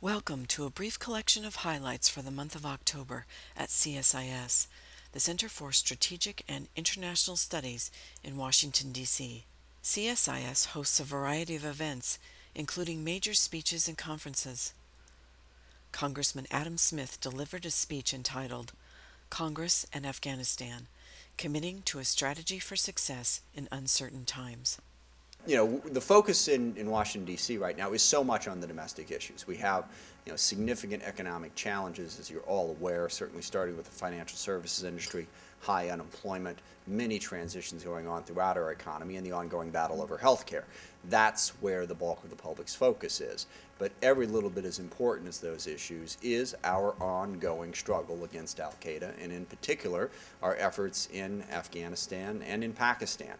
Welcome to a brief collection of highlights for the month of October at CSIS, the Center for Strategic and International Studies in Washington, D.C. CSIS hosts a variety of events, including major speeches and conferences. Congressman Adam Smith delivered a speech entitled Congress and Afghanistan, Committing to a Strategy for Success in Uncertain Times. You know, the focus in Washington, D.C. right now is so much on the domestic issues. We have, significant economic challenges, as you're all aware, certainly starting with the financial services industry, high unemployment, many transitions going on throughout our economy, and the ongoing battle over health care. That's where the bulk of the public's focus is. But every little bit as important as those issues is our ongoing struggle against al-Qaeda, and in particular, our efforts in Afghanistan and in Pakistan.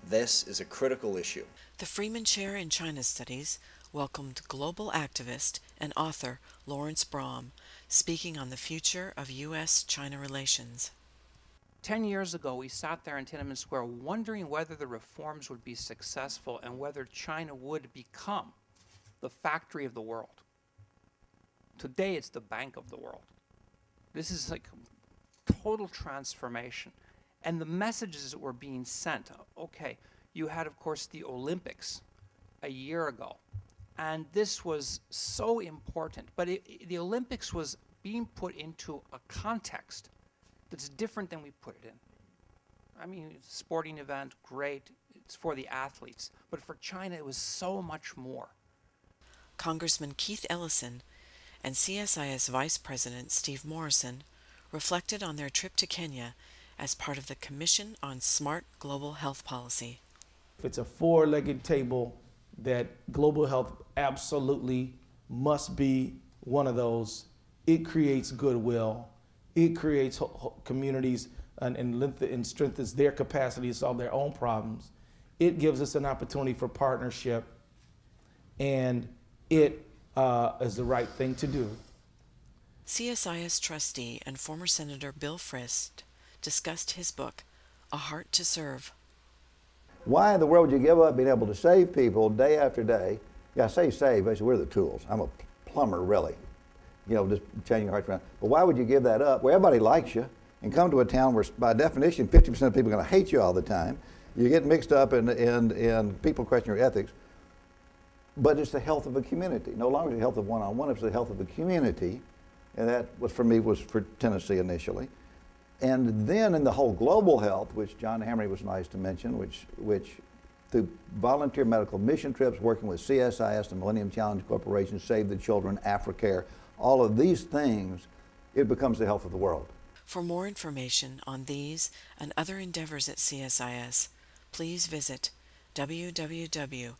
This is a critical issue. The Freeman Chair in China Studies welcomed global activist and author Laurence speaking on the future of U.S.-China relations. 10 years ago, we sat there in Tiananmen Square wondering whether the reforms would be successful and whether China would become the factory of the world. Today, it's the bank of the world. This is like a total transformation. And the messages that were being sent, okay, you had, of course, the Olympics a year ago. And this was so important. But the Olympics was being put into a context that's different than we put it in. I mean, it's a sporting event, great. It's for the athletes. But for China, it was so much more. Congressman Keith Ellison and CSIS Vice President Steve Morrison reflected on their trip to Kenya as part of the Commission on Smart Global Health Policy. It's a four-legged table that global health absolutely must be one of those. It creates goodwill. It creates communities and strengthens their capacity to solve their own problems. It gives us an opportunity for partnership, and it is the right thing to do. CSIS trustee and former Senator Bill Frist discussed his book, A Heart to Serve. Why in the world would you give up being able to save people day after day? Yeah, I say save, basically we're the tools. I'm a plumber, really. Just changing hearts around. But why would you give that up? Well, everybody likes you, and come to a town where, by definition, 50% of people are going to hate you all the time. You get mixed up and people question your ethics. But it's the health of a community. No longer the health of one-on-one, it's the health of the community. And that was, for me, was for Tennessee initially. And then in the whole global health, which John Hamry was nice to mention, which through volunteer medical mission trips, working with CSIS, the Millennium Challenge Corporation, Save the Children, AfriCare, all of these things, it becomes the health of the world. For more information on these and other endeavors at CSIS, please visit www.csis.org.